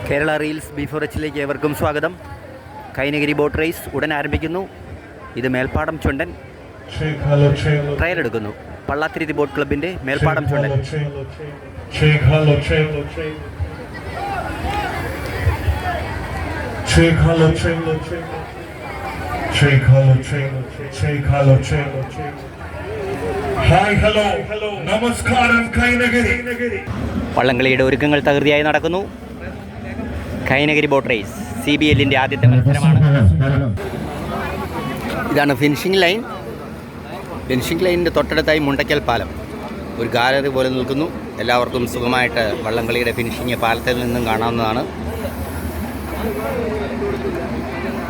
Kerala reels before എച്ചിലേക്ക് ഏവർക്കും സ്വാഗതം. Kainagiri boat race ഉടൻ ആരംഭിക്കുന്നു. ഇത് മേൽപ്പാടം ചുണ്ടൻ ട്രയൽ എടുക്കുന്നു. പള്ളാത്തിരുത്തി ബോട്ട് ക്ലബിൻ്റെ മേൽപ്പാടം ചുണ്ടൻ. നമസ്കാരം കൈനഗിരി. വള്ളംകളിയുടെ ഒരുക്കങ്ങൾ തകൃതിയായി നടക്കുന്നു. കൈനഗിരി ബോട്ട് റേസ് CBLൻ്റെ ആദ്യത്തെ മത്സരമാണ്. ഇതാണ് ഫിനിഷിംഗ് ലൈൻ. ഫിനിഷിംഗ് ലൈനിൻ്റെ തൊട്ടടുത്തായി മുണ്ടയ്ക്കൽ പാലം ഒരു ഗാലറി പോലെ നിൽക്കുന്നു. എല്ലാവർക്കും സുഖമായിട്ട് വള്ളംകളിയുടെ ഫിനിഷിംഗ് പാലത്തിൽ നിന്നും കാണാവുന്നതാണ്.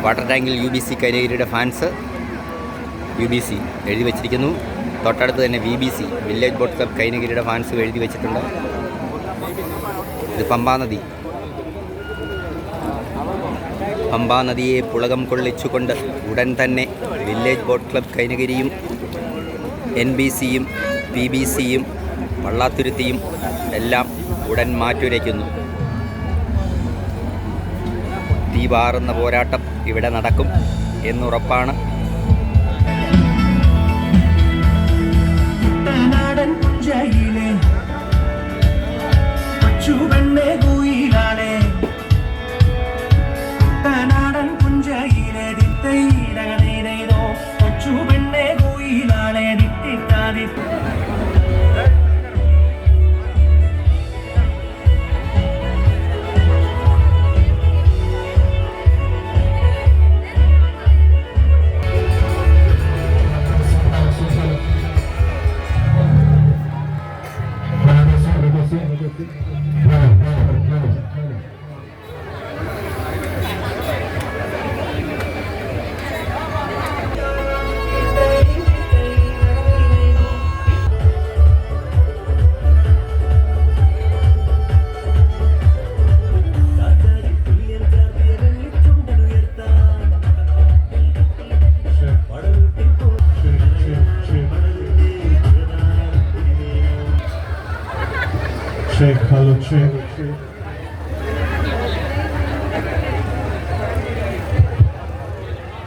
വാട്ടർ ടാങ്കിൽ UBC കൈനഗിരിയുടെ ഫാൻസ് UBC എഴുതി വച്ചിരിക്കുന്നു. തൊട്ടടുത്ത് തന്നെ VBC വില്ലേജ് ബോട്ട് ക്ലബ് കൈനഗിരിയുടെ ഫാൻസ് എഴുതി വെച്ചിട്ടുണ്ട്. ഇത് പമ്പാനദി. പമ്പാനദിയെ പുളകം കൊള്ളിച്ചുകൊണ്ട് ഉടൻ തന്നെ വില്ലേജ് ബോട്ട് ക്ലബ് കൈനഗിരിയും NBCയും PBCയും പള്ളാത്തുരുത്തിയും എല്ലാം ഉടൻ മാറ്റുരയ്ക്കുന്നു. തീപാറുന്ന പോരാട്ടം ഇവിടെ നടക്കും എന്നുറപ്പാണ്.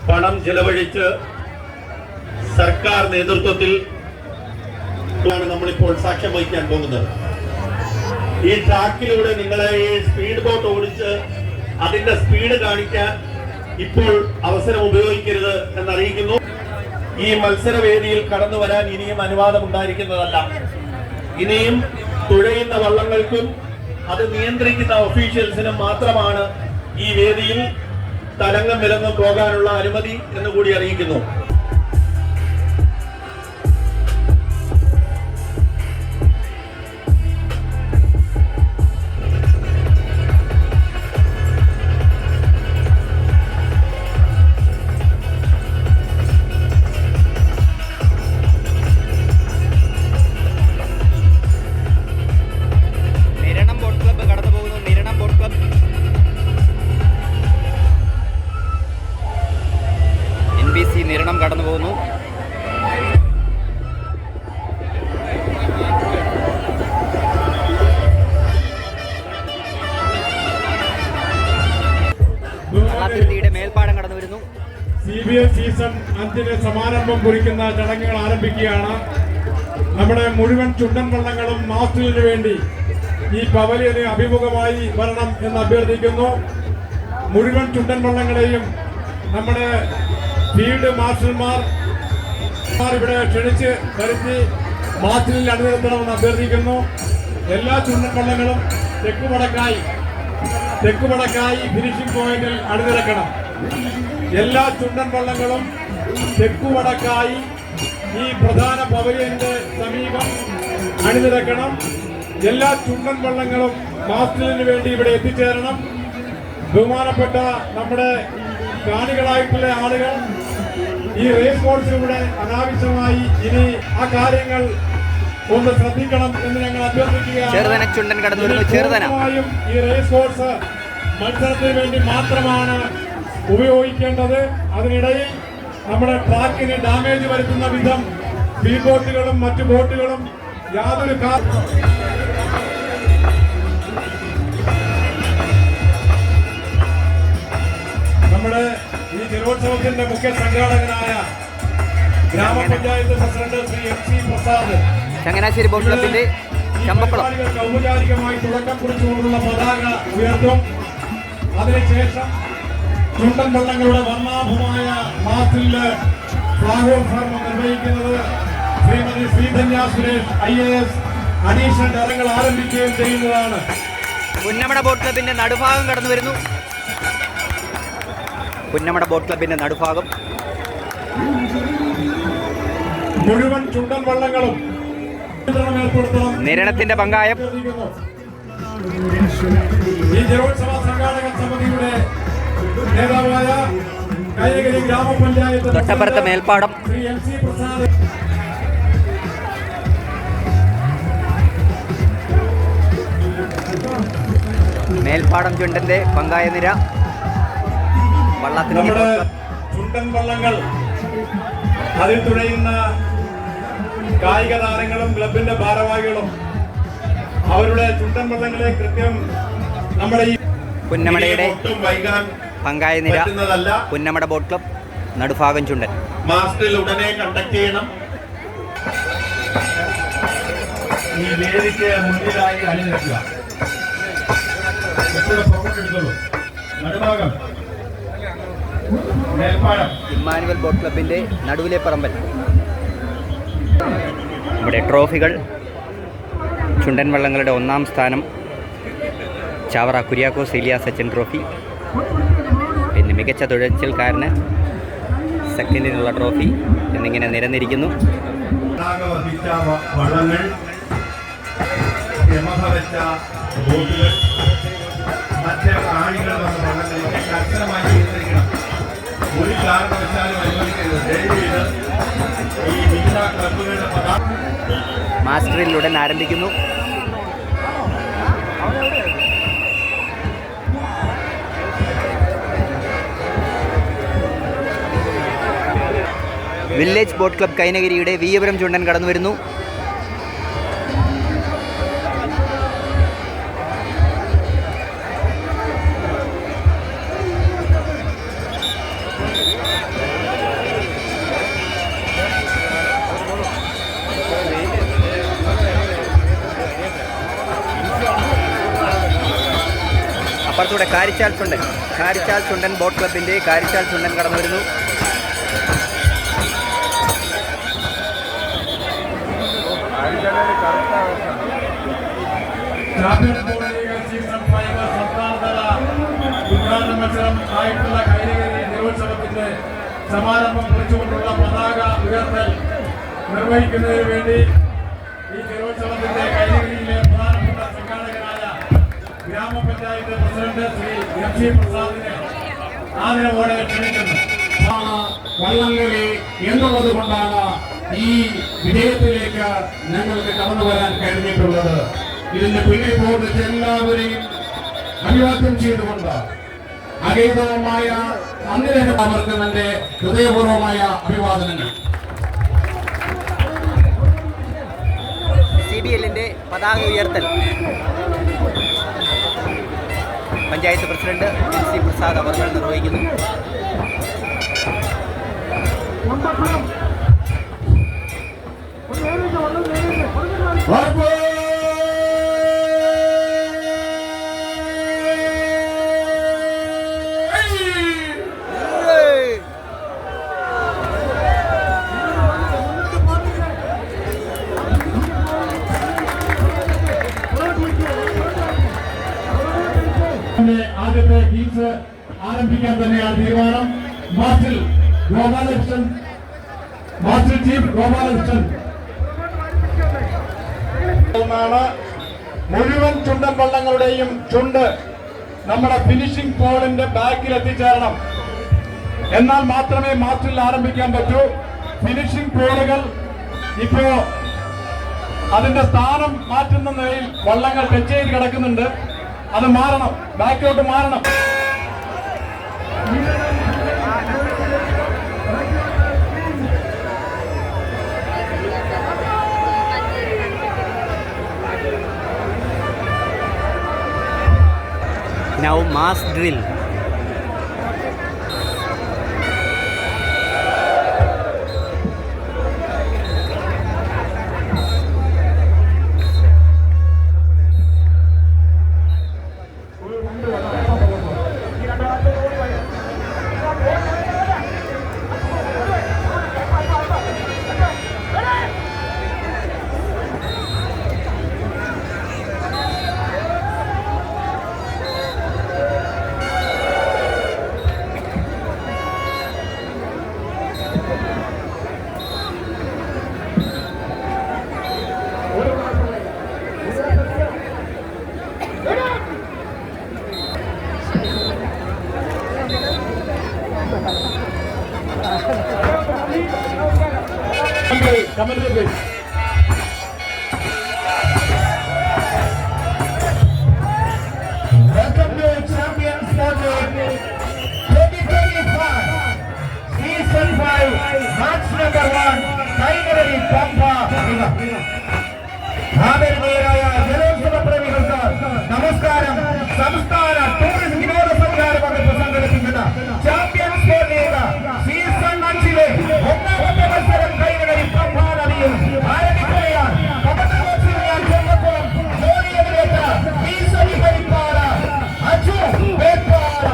പണം ചെലവഴിച്ച് സർക്കാർ നേതൃത്വത്തിൽ നമ്മളിപ്പോൾ സാക്ഷ്യം വഹിക്കാൻ പോകുന്നത്. ഈ ട്രാക്കിലൂടെ നിങ്ങളെ ഈ സ്പീഡ് ബോട്ട് ഓടിച്ച് അതിന്റെ സ്പീഡ് കാണിക്കാൻ ഇപ്പോൾ അവസരം ഉപയോഗിക്കരുത് എന്നറിയിക്കുന്നു. ഈ മത്സരവേദിയിൽ കടന്നു വരാൻ ഇനിയും അനുവാദം ഉണ്ടായിരിക്കുന്നതല്ല. ഇനിയും തുഴയുന്ന വള്ളങ്ങൾക്കും അത് നിയന്ത്രിക്കുന്ന ഒഫീഷ്യൽസിനും മാത്രമാണ് ഈ വേദിയിൽ തലങ്ങും വിലങ്ങും പോകാനുള്ള അനുമതി എന്നുകൂടി അറിയിക്കുന്നു. നിരണം കടന്നു പോകുന്നു. പള്ളാത്തുരുത്തിയുടെ മേൽപ്പാടം കടന്നു വരുന്നു. CBL സീസൺ 5 സമാരംഭം കുറിക്കുന്ന ചടങ്ങുകൾ ആരംഭിക്കുകയാണ്. നമ്മുടെ മുഴുവൻ ചുണ്ടൻ വള്ളങ്ങളും മാസ്റ്ററിന് വേണ്ടി ഈ പവലിയന് അഭിമുഖമായി വരണം എന്ന് അഭ്യർത്ഥിക്കുന്നു. മുഴുവൻ ചുണ്ടൻ വള്ളങ്ങളെയും നമ്മുടെ ഫീൽഡ് മാർഷൽമാർ ഇവിടെ ക്ഷണിച്ച് വരുത്തി മാസ്റ്ററിൽ അണിനിരത്തണമെന്ന് അഭ്യർത്ഥിക്കുന്നു. എല്ലാ ചുണ്ടൻ വള്ളങ്ങളും തെക്കുവടക്കായി ഫിനിഷിംഗ് പോയിന്റിൽ അണിനിരക്കണം. എല്ലാ ചുണ്ടൻ വള്ളങ്ങളും തെക്കുവടക്കായി ഈ പ്രധാന പവലിയന്റെ സമീപം അണിനിരക്കണം. എല്ലാ ചുണ്ടൻ വള്ളങ്ങളും മാസ്റ്ററിന് വേണ്ടി ഇവിടെ എത്തിച്ചേരണം. ബഹുമാനപ്പെട്ട നമ്മുടെ കാണികളായിട്ടുള്ള ആളുകൾ ഈ റേസ് കോഴ്സിലൂടെ അനാവശ്യമായി ഇനി ആ കാര്യങ്ങൾ ഒന്ന് ശ്രദ്ധിക്കണം എന്ന് ഞങ്ങൾ അഭ്യർത്ഥിക്കുകയാണ്. ഈ റേസ് കോഴ്സ് മത്സരത്തിന് വേണ്ടി മാത്രമാണ് ഉപയോഗിക്കേണ്ടത്. അതിനിടയിൽ നമ്മുടെ ട്രാക്കിന് ഡാമേജ് വരുത്തുന്ന വിധം സ്പീഡ് ബോട്ടുകളും മറ്റു ബോട്ടുകളും യാതൊരു നമ്മുടെ ഈ ജലോത്സവത്തിന്റെ മുഖ്യ സംഘാടകനായ ഗ്രാമപഞ്ചായത്ത് president Shri MC Prasad Changanassery boat ക്ലബിന്റെ ചമ്പക്കുളം ഔപചാരികമായി തുടക്കം കുറിച്ചുകൊണ്ടുള്ള പതാക ഉയർത്തും. അതിനുശേഷം ചുണ്ടൻ വള്ളങ്ങളുടെ വർണ്ണാഭമായ മാസില് ഫ്ലാഗ് ഓഫ് നിർവഹിക്കുന്നത് Shrimati Sreedhanya Suresh IAS additional director ആരംഭിക്കുകയും ചെയ്യുന്നതാണ്. പുന്നമട ബോട്ട് ക്ലബിന്റെ നടുഭാഗം കടന്നു വരുന്നു. പുന്നമട ബോട്ട് ക്ലബിന്റെ നടുഭാഗം മുഴുവൻ ചുണ്ടൻ വള്ളങ്ങളും നിരണത്തിന്റെ പങ്കായം ഈ ജലോത്സവ സംഘാടക സമിതിയുടെ നേതാവായ കൈനഗിരി ഗ്രാമപഞ്ചായത്ത് തൊട്ടപ്പുറത്തെ മേൽപ്പാടം ശ്രീ MC പ്രസാദ് മേൽപ്പാടം ചുണ്ടന്റെ പങ്കായ നിര വള്ളത്തിന് നമ്മുടെ ചുണ്ടൻ വള്ളങ്ങൾ അതിൽ തുഴയുന്ന കായിക താരങ്ങളും ക്ലബിന്റെ ഭാരവാഹികളും അവരുടെ ചുണ്ടൻ വള്ളങ്ങളെ കൃത്യം നമ്മുടെ ഈ പുന്നമടയുടെ ഒട്ടും വൈകാൻ പങ്കായ നിര പറ്റുന്നതല്ല. പുന്നമട ബോട്ട് ക്ലബ് നടുഭാഗം ചുണ്ടൻ. മാസ്റ്ററിൽ ഉടനെ കണ്ടക്ട് ചെയ്യണം. ഈ വേദിക്ക് മുന്നിലായി അണിനിരക്കുക. നടുഭാഗം മേൽപ്പാടം ഇമ്മാനുവൽ ബോട്ട് ക്ലബിന്റെ നടുവിലെ പറമ്പൻ. ഇവിടെ ട്രോഫികൾ ചുണ്ടൻ വള്ളങ്ങളുടെ 1ാം സ്ഥാനം ചാവറ കുര്യാക്കോസ് ഇലിയാസ് സച്ചിൻ ട്രോഫി, പിന്നെ മികച്ച തുഴച്ചിൽക്കാരന് സെക്കൻഡിനുള്ള ട്രോഫി എന്നിങ്ങനെ നിരന്നിരിക്കുന്നു. വഹിച്ച വള്ളങ്ങൾ, യമഹ വെച്ച ബോട്ടുകൾ, മറ്റ് കാണികൾ വന്ന വള്ളങ്ങളിലേക്ക് കർശനമായി നിയന്ത്രിക്കണം. ഒരു കാരണവശാലും അനുവദിക്കരുത്. ദയവീത് ഈ വിവിധ ക്ലബുകളുടെ മാസ്റ്ററിൽ ഉടൻ ആരംഭിക്കുന്നു. വില്ലേജ് ബോട്ട് ക്ലബ് കൈനഗിരിയുടെ വീയപുരം ചുണ്ടൻ കടന്നു വരുന്നു. അപ്പുറത്തൂടെ കാരിച്ചാൽ ചുണ്ടൻ ബോട്ട് ക്ലബിൻ്റെ കാരിച്ചാൽ ചുണ്ടൻ കടന്നു വരുന്നു. ചാമ്പ്യൻസ് ബോട്ട് ലീഗ് സീസൺ 5 സംസ്ഥാനതല ഉദ്ഘാടന മത്സരം ആയിട്ടുള്ള കൈനഗിരി ജലോത്സവത്തിന്റെ സമാരംഭം കുറിച്ചുകൊണ്ടുള്ള പതാക ഉയർത്തൽ നിർവഹിക്കുന്നതിന് വേണ്ടി ഈ ജലോത്സവത്തിന്റെ കൈനഗിരിയിലെ പ്രധാനപ്പെട്ട സംഘാടകനായ ഗ്രാമപഞ്ചായത്ത് പ്രസിഡന്റ് ശ്രീ MC പ്രസാദിനെ ആദരവോടെ ക്ഷണിക്കുന്നു. വള്ളംകളി എന്നുള്ളത് കൊണ്ടാണ് ഈ വിജയത്തിലേക്ക് ഞങ്ങൾക്ക് കടന്നു വരാൻ കഴിഞ്ഞിട്ടുള്ളത്. ഇതിന്റെ പിന്നിൽ പോകുന്ന എല്ലാവരെയും അഭിവാദ്യം ചെയ്തുകൊണ്ട് അഗൈതവമായ അവർക്ക് എന്റെ ഹൃദയപൂർവമായ അഭിവാദനങ്ങൾ. CBLന്റെ പതാക ഉയർത്തൽ പഞ്ചായത്ത് പ്രസിഡന്റ് MC പ്രസാദ് അവർ നിർവഹിക്കുന്നു. ആദ്യത്തെ ഗീസ് ആരംഭിക്കാൻ തന്നെയാണ് തീരുമാനം. മാർച്ചിൽ ചീഫ് ഗോപാലകൃഷ്ണൻ മുഴുവൻ ചുണ്ടൻ വള്ളങ്ങളുടെയും ചുണ്ട് നമ്മുടെ ഫിനിഷിംഗ് പോളിന്റെ ബാക്കിൽ എത്തിച്ചേരണം. എന്നാൽ മാത്രമേ മാർച്ചിൽ ആരംഭിക്കാൻ പറ്റൂ. ഫിനിഷിംഗ് പോളുകൾ ഇപ്പോ അതിന്റെ സ്ഥാനം മാറ്റുന്ന നിലയിൽ വള്ളങ്ങൾ ടച്ച് ചെയ്ത് കിടക്കുന്നുണ്ട്. അത് മാറണം, ബാക്കിലോട്ട് മാറണം. Mass drill. Commentary, please. Welcome to Champions Sport League 2025 Season 5 Match number 1 Kainagari Pampa. ആദരണീയരായ ജലോത്സവ പ്രേമികൾക്ക് നമസ്കാരം. സംസ്ഥാന ടൂറിസ്റ്റ് വിനോദസഞ്ചാര വകുപ്പ് സംഘടിപ്പിക്കുന്ന ചാമ്പ്യൻസ് സ്പോർട്സ് ലീഗ് സീസൺ 5-ലെ ഒന്നാമത്തെ മത്സരം കൈനകരി പമ്പ നദിയിൽ ആരംഭിക്കുകയാണ്. കമന്ററിയിൽ ഞാൻ ചെന്നപ്പോൾ ജോലിയെതിരേറ്റ ഈശ്വരി ഹരിപ്പാറ അജു വേപ്പാറ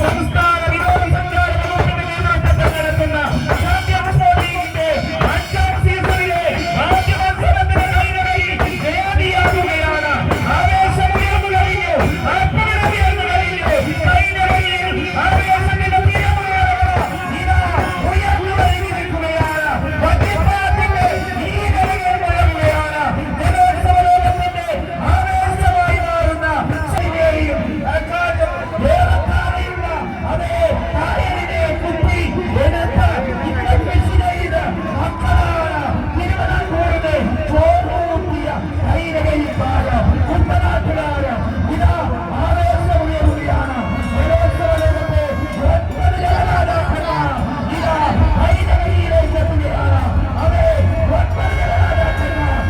സംസ്ഥാന വിനോദസഞ്ചാര വകുപ്പിന്റെ നേതൃത്വത്തിൽ നടത്തുന്ന ചാമ്പ്യൻസ് സ്പോർട്സ് ലീഗിന്റെ 5ാം സീസണിലെ ആദ്യ മത്സരത്തിന് ജയാദിയാകുകയാണ്. ആവേശമുയർന്നു കഴിഞ്ഞു, അർപ്പണമുയർന്നു കഴിഞ്ഞു. കൈനകരിയിൽ ആവേശത്തിന്റെ തീരമുയർന്നു. ഇതാ ഉയർന്നു കഴിഞ്ഞിരിക്കുകയാണ്. വജ്രപ്പാത്തിന്റെ ഈ കളികൾ മുഴങ്ങുകയാണ്. ജലോത്സവ ലോകത്തിന്റെ ആവേശമായി മാറുന്ന ശൈലിയെയും അക്കാലം ഏറെക്കാലമുള്ള അതേ കായലിനെ കുത്തി എടുത്ത് ചെയ്ത് മക്കളാണ് തിരുവനന്തപുരത്തെ ചോറൂട്ടിയ കൈനകരിപ്പാറ കുട്ടനാട്ടുകാര് ഇതാ ആവേശമുയരുകയാണ്. ജലോത്സവ ലോകത്തെ 9 ജലരാജാക്കന്മാർ ഇതാ കൈനകരിയിലേക്ക് എത്തുകയാണ്. അതെ, 9 ജലരാജാക്കന്മാർ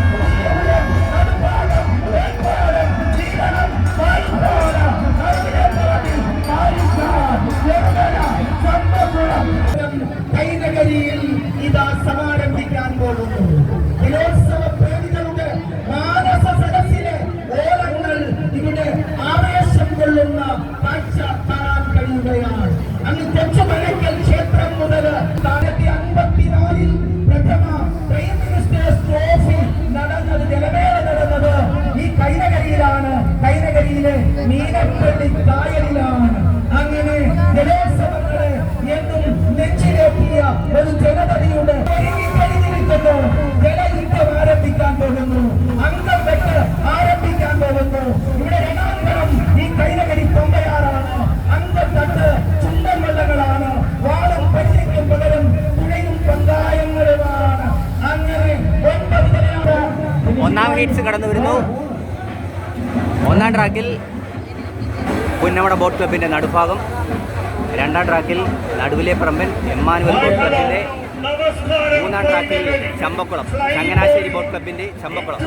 നടുഭാഗം വേൽപ്പാടം ചീരണം പായിപ്പാറ നടുവിലേപ്പറമ്പിൽ പായിപ്പാറ ചെറുകര ചമ്പക്കുളം കൈനകരിയിൽ ഇതാ സമാരംഭിക്കാൻ പോകുന്നു. ജലോത്സവ പ്രേമികളുടെ മാനസ സദസ്സിലെ ഓളങ്ങൾ ഇവിടെ ആവേശം കൊള്ളുന്ന കാഴ്ച കാണാൻ കഴിയുകയാണ്. അങ്ങ് തെച്ചുമലയ്ക്കൽ ക്ഷേത്രം മുതൽ 1954 പ്രഥമ പ്രൈം മിനിസ്റ്റേഴ്സ് ട്രോഫി നടന്നത്, ജലമേള നടന്നത് ഈ കൈനകരിയിലാണ്. കൈനകരിയിലെ മീനപ്പള്ളി കായലിലാണ്. അങ്ങനെ ജലോത്സവങ്ങളെ എന്നും നെഞ്ചിലേറ്റിയ ഒരു ജനതയുടെ കഴിഞ്ഞിരിക്കുന്നു. ജലയുദ്ധം ആരംഭിക്കാൻ പോകുന്നു. അംഗം വെട്ട് ആരംഭിക്കാൻ പോകുന്നു. ഇവിടെ രണാങ്കണം ഈ കൈനകരി പൊമ്പയാറാണ്. അംഗം തട്ട് ചുണ്ടൻ വെള്ളങ്ങളാണ്. വാളും പച്ചയ്ക്കും പകരം പുഴയും പങ്കായങ്ങളുമാണ്. അങ്ങനെ 9 ജനങ്ങൾ ഒന്നാം ഹീറ്റ്സ് കടന്നു വരുന്നു. ഒന്നാം ട്രാക്കിൽ പുന്നമട ബോട്ട് ക്ലബിൻ്റെ നടുഭാഗം, രണ്ടാം ട്രാക്കിൽ നടുവിലെ പറമ്പൻ എമ്മാനുവൽ ബോട്ട് ക്ലബിൻ്റെ, മൂന്നാം ട്രാക്കിൽ ചമ്പക്കുളം ചങ്ങനാശ്ശേരി ബോട്ട് ക്ലബിൻ്റെ ചമ്പക്കുളം.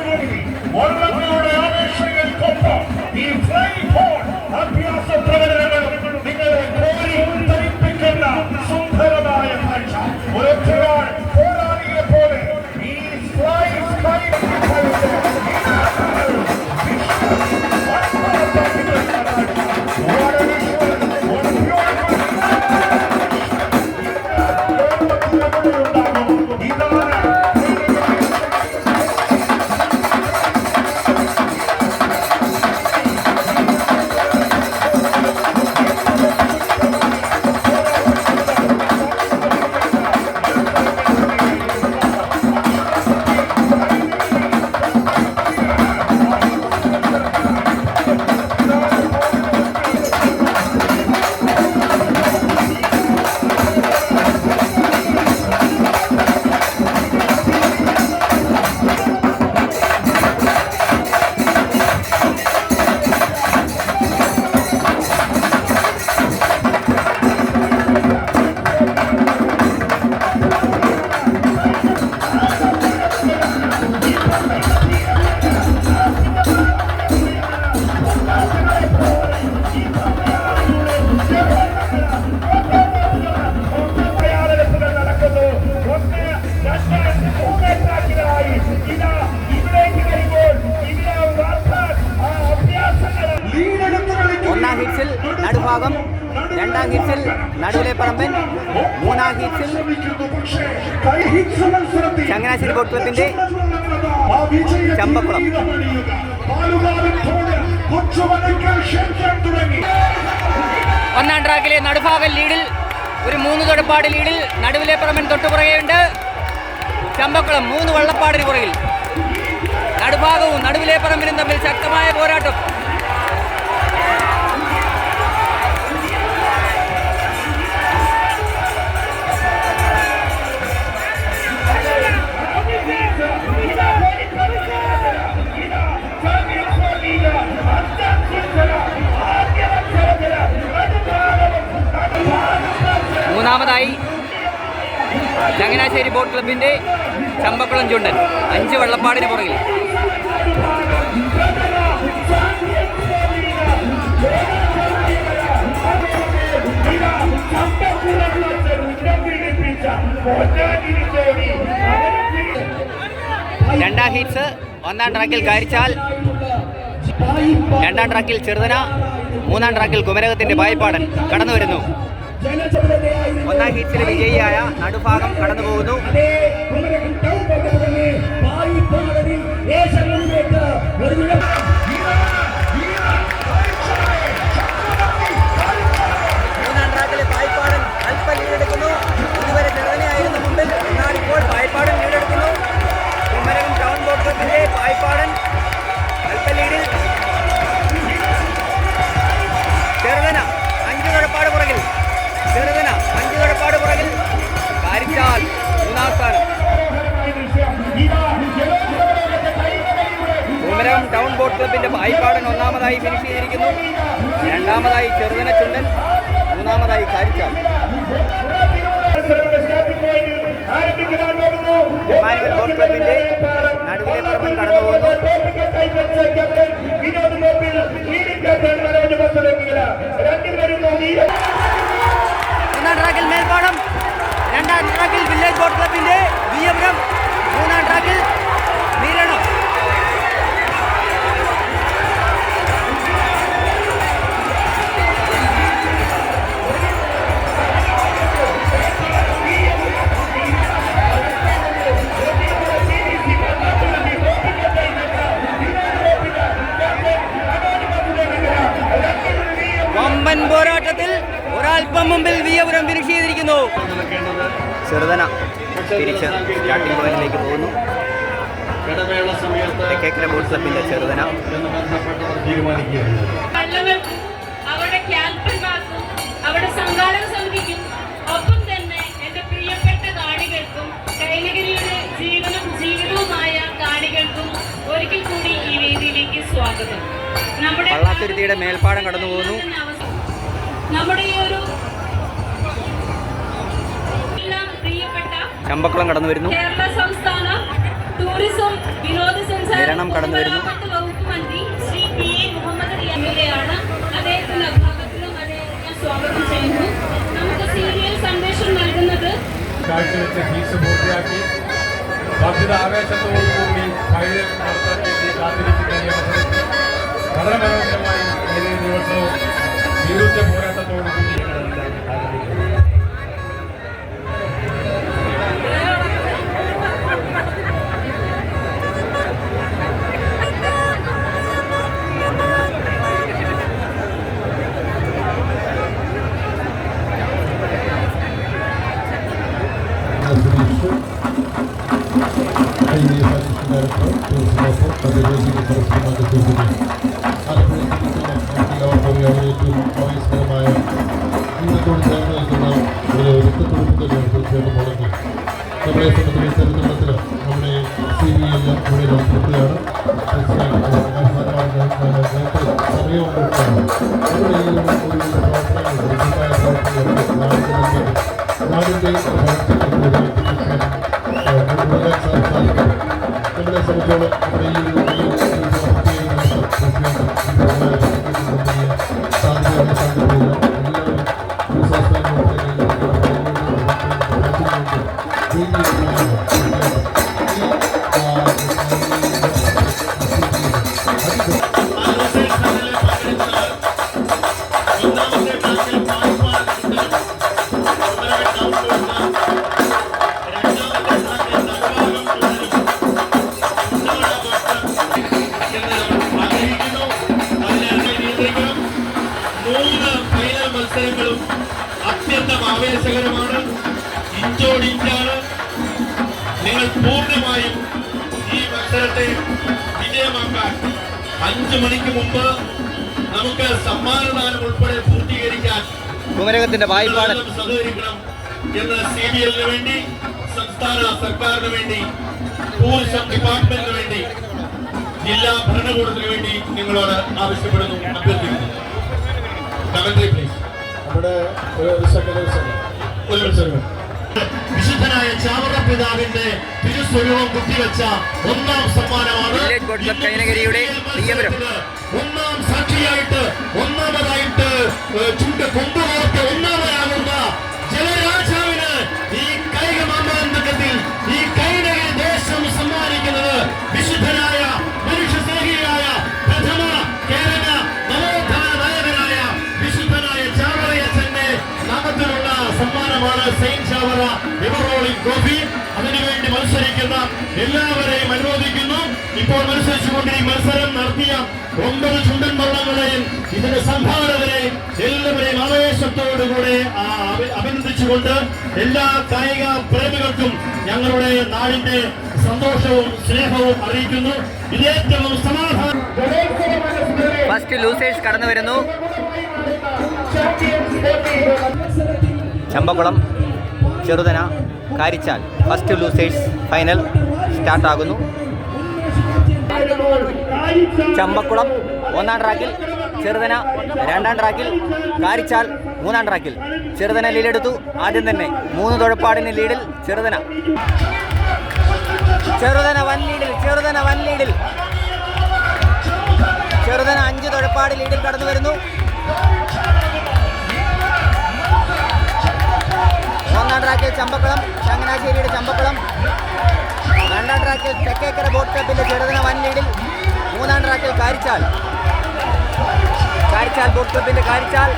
വള്ളങ്ങളുടെ ആവേശങ്ങൾക്കൊപ്പം ഈ ഫ്ലൈയിംഗ് ബോട്ട് അഭ്യാസ പ്രകടനങ്ങൾ നിങ്ങളെ ധരിപ്പിക്കുന്ന സുന്ദരമായ കാഴ്ച. ഒരൊറ്റയാൾ പോരാളിയെ പോലെ ഈ ഫ്ലൈയിംഗ് സ്കൈ നടുഭാഗം. രണ്ടാം ഹീറ്റ്സിൽ നടുവിലെപ്പറമ്പൻ. മൂന്നാം ഹീറ്റ്സിൽ ചങ്ങനാശ്ശേരി ബോട്ട് ക്ലബിന്റെ ചമ്പക്കുളം. ഒന്നാം ട്രാക്കിലെ നടുഭാഗം ലീഡിൽ, ഒരു 3 തൊടുപ്പാട് ലീഡിൽ. നടുവിലെപ്പറമ്പൻ തൊട്ടുപുറകെയുണ്ട്. ചമ്പക്കുളം 3 വള്ളപ്പാടിന് പുറകിൽ. നടുഭാഗവും നടുവിലെപ്പറമ്പിനും തമ്മിൽ ശക്തമായ പോരാട്ടം. മൂന്നാമതായി ചങ്ങനാശ്ശേരി ബോട്ട് ക്ലബിന്റെ ചമ്പക്കുളം ചുണ്ടൻ 5 വള്ളപ്പാടിന് പുറകിൽ. രണ്ടാം ഹീറ്റ്സ്. ഒന്നാം ട്രാക്കിൽ കാരിച്ചാൽ, രണ്ടാം ട്രാക്കിൽ ചെറുതന, മൂന്നാം ട്രാക്കിൽ കുമരകത്തിന്റെ പായിപ്പാടൻ കടന്നു വരുന്നു. ഒന്നാം ഹീറ്റ്സിലെ വിജയിയായ നടുഭാഗം കടന്നു പോകുന്നു. മൂന്നാം ട്രാക്കിലെ പായിപ്പാടൻ അല്പം ലീഡെടുക്കുന്നു. ഇതുവരെ ചെറുതനയായിരുന്നു മുമ്പിൽ, എന്നാൽ ഇപ്പോൾ പായിപ്പാടൻ ലീഡെടുക്കുന്നു. കുമരകം ടൗൺ ബോട്ട് ക്ലബിന്റെ പായിപ്പാടൻ അല്പം ലീഡിൽ. ചെറുതന 5 തൊടുപ്പാട് പുറകിൽ. ചെറുതന 5 തൊടുപ്പാട് പുറകിൽ. കാരിച്ചാൽ 3-ാം സ്ഥാനം. കുമരകം ടൗൺ ബോട്ട് ക്ലബിന്റെ പായിപ്പാടൻ 1-ാമതായി ഫിനിഷ് ചെയ്തിരിക്കുന്നു. 2-ാമതായി ചെറുതന ചുണ്ടൻ, 3-ാമതായി കാരിച്ചാൽ. എമ്മാനുവൽ ബോട്ട് ക്ലബിന്റെ നടുവിലെപ്പറമ്പൻ കടന്നു പോകുന്നു. ഒന്നാം ട്രാക്കിൽ മേൽപ്പാടം, രണ്ടാം ട്രാക്കിൽ വില്ലേജ് ബോട്ട് ക്ലബിന്റെ വിയപുരം, മൂന്നാം ട്രാക്കിൽ നീരണം. വമ്പൻ പോരാട്ടത്തിൽ ഒരൽപ്പം മുമ്പിൽ വിയപുരം ഫിനിഷ് ചെയ്തിരിക്കുന്നു. ചെറുതന തിരിച്ച് സ്റ്റാർട്ടിംഗ് പോയിന്റിലേക്ക് പോകുന്നു. തെക്കേക്കര ബോട്ട് ക്ലബിന്റെ ചെറുതന. അവരുടെ ക്യാപ്റ്റന്മാർക്കും അവരുടെ സംഘാടക സമിതിക്കും ഒപ്പം തന്നെ എൻ്റെ പ്രിയപ്പെട്ട കാണികൾക്കും കൈനഗിരിയുടെ ജീവിതവുമായ കാണികൾക്കും ഒരിക്കൽ കൂടി ഈ വേദിയിലേക്ക് സ്വാഗതം. നമ്മുടെ പള്ളാത്തുരുത്തിയുടെ മേൽപ്പാടം കടന്നു പോകുന്നു. നമ്മുടെ ഈ ഒരു പ്രിയപ്പെട്ട ചമ്പക്കുളം കടന്നു വരുന്നു. കേരള സംസ്ഥാന ടൂറിസം വിനോദസഞ്ചാര കടന്നു വരുന്നു. വകുപ്പ് മന്ത്രി ശ്രീ പി എ മുഹമ്മദ് റിയാമിലെയാണ്. അദ്ദേഹത്തിന്റെ ഭാഗത്തിലും അദ്ദേഹത്തെ സ്വാഗതം ചെയ്യുന്നു. നമുക്ക് സീരിയൽ സന്ദേശം നൽകുന്നത് കാഴ്ചവെച്ച ഫീസ് പൂർത്തിയാക്കി ഭക്തിത ആവേശത്തോടുകൂടി ഫൈനൽ നടത്താൻ വേണ്ടി കാത്തിരിക്കുന്ന ഈ അവസരത്തിൽ വളരെ മനോഹരമായി ഈ ദിവസവും വിരുദ്ധ പോരാട്ടത്തോടുകൂടി ആവേശകരമായ ജീവിതത്തോട് ചേർന്ന് നിൽക്കുന്ന ഒരു രക്തത്തൊഴുപ്പിന്റെ ചേർന്ന് നമ്മളെ സംബന്ധിച്ച ചരിത്രത്തിൽ നമ്മുടെ സീരിയൽ ഇവിടെ നടത്തുകയാണ്. സമയം കൊടുക്കുകയാണ്. നമ്മുടെ ഈ ഒരു നാടിൻ്റെ സാധിക്കും. നമ്മളെ സംബന്ധിച്ചോളം നമ്മുടെ ഈ ഒന്നാമത്തെ മത്സരമാണ്, ഇഞ്ചോടിഞ്ചാണ്. നിങ്ങൾ പൂർണ്ണമായും ഈ മത്സരത്തെ വിജയമാക്കാൻ 5 മണിക്ക് മുമ്പ് നമുക്ക് സമ്മാനദാനം ഉൾപ്പെടെ പൂർത്തീകരിക്കാൻ കുമരകത്തിന്റെ വായ്പാടൻ സഹകരിക്കണം എന്ന് CBLന് വേണ്ടി, സംസ്ഥാന സർക്കാരിന് വേണ്ടി, ടൂറിസം ഡിപ്പാർട്ട്മെന്റിന് വേണ്ടി, ജില്ലാ ഭരണകൂടത്തിന് വേണ്ടി നിങ്ങളോട് ആവശ്യപ്പെടുന്നു, അഭ്യർത്ഥിക്കുന്നു. Commentary please. വിശുദ്ധനായ ചാവറ പിതാവിന്റെ തിരുസ്വരൂപം കുത്തിവെച്ച 1ാം സമ്മാനമാണ്. വില്ലേജ് ബോട്ട് ക്ലബ് കൈനകരിയുടെ പ്രിയപുരം. 1ാം സാക്ഷിയായിട്ട് 1ാമതായിട്ട് ചുണ്ട് കൊണ്ടുപോർത്ത് 1ാമതാകുന്ന ജലരാജാവിന് ഈ കായിക മാമാന്തത്തിൽ ഈ കൈനകരി ദേശം സമ്മാനിക്കുന്നത് വിശുദ്ധനായ മനുഷ്യസ്നേഹിയായ പ്രഥമ കേരള നവോത്ഥാന നായകനായ വിശുദ്ധനായ ചാവറയച്ചന്റെ നാമത്തിലുള്ള സമ്മാനമാണ്. Saint Chavara river rolling trophy. അതിനുവേണ്ടി മത്സരിക്കുന്ന എല്ലാവരെയും അനുമോദിക്കുന്നു. ഇപ്പോൾ മത്സരിച്ചുകൊണ്ടിരിക്കുന്ന മത്സരം നടത്തിയ 9 ചുണ്ടൻ വള്ളങ്ങളെയും ഇതിന്റെ സംഭാവനകളെയും എല്ലാവരെയും ആവേശത്തോടുകൂടെ അഭിനന്ദിച്ചുകൊണ്ട് എല്ലാ കായിക പ്രേമികൾക്കും ഞങ്ങളുടെ നാടിന്റെ സന്തോഷവും സ്നേഹവും അറിയിക്കുന്നു. ഇതേറ്റവും സമാധാനം. ഫസ്റ്റ് ലൂസേഴ്സ് കടന്നു വരുന്നു. Champakkulam, Cheruthana, Karichal first losers final സ്റ്റാർട്ടാകുന്നു. ചമ്പക്കുളം 1ാം ട്രാക്കിൽ, ചെറുതന 2ാം ട്രാക്കിൽ, കാരിച്ചാൽ 3ാം ട്രാക്കിൽ. ചെറുതന ലീഡെടുത്തു. ആദ്യം തന്നെ 3 തുഴപ്പാടിന് ലീഡിൽ ചെറുതന. വൻ ലീഡിൽ. ചെറുതന 5 തുഴപ്പാട് ലീഡിൽ കടന്നു വരുന്നു. 1ാം ട്രാക്കിൽ ചമ്പക്കുളം, ചങ്ങനാശ്ശേരിയുടെ ചമ്പക്കുളം. 2ാം ട്രാക്കിൽ തെക്കേക്കര ബോട്ട് ക്ലബിന്റെ ചെറുതന വൻ ലീഡിൽ. 3ാം ട്രാക്കിൽ കാരിച്ചാൽ ബോട്ട് ക്ലബിന്റെ കാരിച്ചാൽ.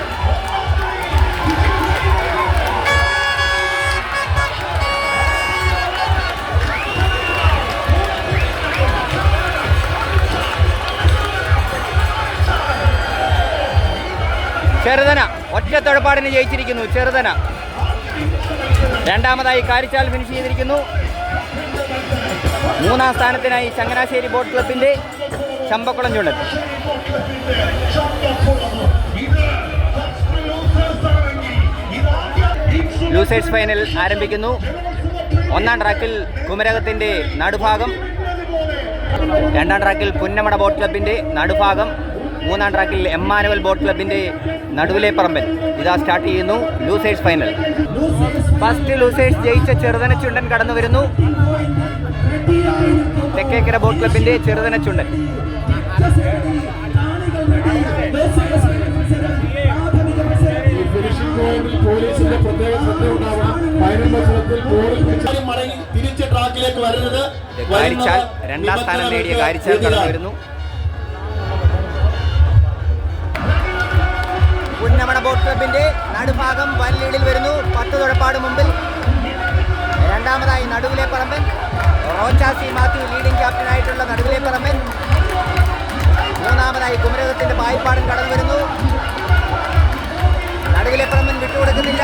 ചെറുതന ഒറ്റ തുഴപ്പാടിന് ജയിച്ചിരിക്കുന്നു. ചെറുതന. 2ാമതായി കാരിച്ചാൽ ഫിനിഷ് ചെയ്തിരിക്കുന്നു. 3ാം സ്ഥാനത്തിനായി ചങ്ങനാശ്ശേരി ബോട്ട് ക്ലബിന്റെ ചമ്പക്കുളം ചുണ്ടൻ. ലൂസേഴ്സ് ഫൈനൽ ആരംഭിക്കുന്നു. 1ാം ട്രാക്കിൽ കുമരകത്തിന്റെ നടുഭാഗം, 2ാം ട്രാക്കിൽ പുന്നമട ബോട്ട് ക്ലബിന്റെ നടുഭാഗം, 3ാം ട്രാക്കിൽ എമ്മാനുവൽ ബോട്ട് ക്ലബിന്റെ നടുവിലെ പറമ്പൻ. ഇതാ സ്റ്റാർട്ട് ചെയ്യുന്നു ലൂസേഴ്സ് ഫൈനൽ. ഫസ്റ്റ് ലൂസേഴ്സ് ജയിച്ച ചെറുതന ചുണ്ടൻ കടന്നു വരുന്നു. തെക്കേക്കര ബോട്ട് ക്ലബിന്റെ ചെറുതന ചുണ്ടൻ. പോലീസിന്റെ പ്രത്യേക ശ്രദ്ധ ഉണ്ടാവണം. ഫൈനൽ മത്സരത്തിൽ തിരിച്ച് ട്രാക്കിലേക്ക് വരുന്നത്. കാരിച്ചാൽ 2ാം സ്ഥാനം നേടിയ കാരിച്ചാൽ കടന്നു വരുന്നു. പുന്നമട ബോട്ട് ക്ലബിന്റെ നടുഭാഗം വൻ ലീഡിൽ വരുന്നു. 10 തുഴപ്പാട് മുമ്പിൽ. 2ാമതായി നടുവിലെ പറമ്പൻ റോച്ചാസി മാത്യു ലീഡിംഗ് ക്യാപ്റ്റനായിട്ടുള്ള നടുവിലെ പറമ്പൻ. 3ാമതായി കുമരകത്തിന്റെ പായിപ്പാടൻ കടന്നു വരുന്നു. നടുവിലെ പറമ്പൻ വിട്ടുകൊടുക്കുന്നില്ല.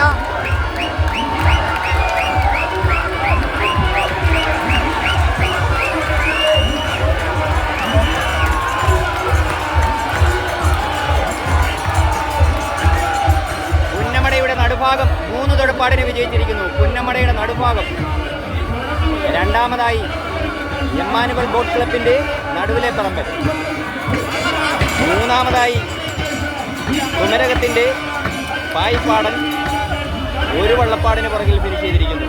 പുന്നമടയുടെ നടുഭാഗം 3 തുഴപ്പാടിന് വിജയിച്ചിരിക്കുന്നു. പുന്നമടയുടെ നടുഭാഗം. 2ാമതായി എമ്മാനുവൽ ബോട്ട് ക്ലബിന്റെ നടുവിലെ പറമ്പൻ. 3ാമതായി കുമരകത്തിന്റെ പായിപ്പാടൻ 1 വള്ളപ്പാടിന് പുറകിൽ ഫിനിഷ് ചെയ്തിരിക്കുന്നു.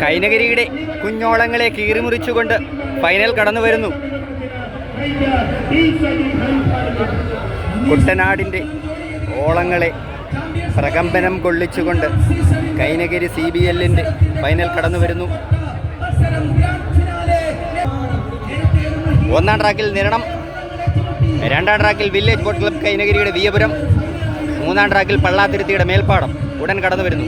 കൈനകരിയുടെ കുഞ്ഞോളങ്ങളെ കീറിമുറിച്ചുകൊണ്ട് ഫൈനൽ കടന്നു വരുന്നു. കുട്ടനാടിൻ്റെ ഓളങ്ങളെ പ്രകമ്പനം കൊള്ളിച്ചുകൊണ്ട് കൈനകരി CBLന്റെ ഫൈനൽ കടന്നു വരുന്നു. 1ാം ട്രാക്കിൽ നിരണം, 2ാം ട്രാക്കിൽ വില്ലേജ് ബോട്ട് ക്ലബ് കൈനകരിയുടെ വിയപുരം, 3ാം ട്രാക്കിൽ പള്ളാത്തുരുത്തിയുടെ മേൽപ്പാടം ഉടൻ കടന്നു വരുന്നു.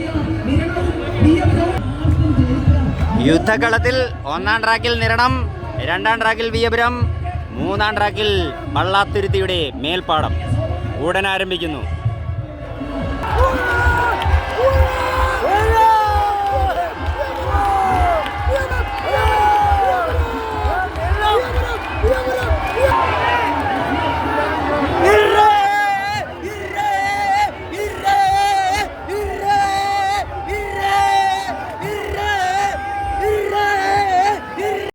യുദ്ധകളത്തിൽ ഒന്നാം ട്രാക്കിൽ നിരണം, രണ്ടാം ട്രാക്കിൽ വിയപുരം, മൂന്നാം ട്രാക്കിൽ പള്ളാത്തുരുത്തിയുടെ മേൽപ്പാടം ഉടൻ ആരംഭിക്കുന്നു.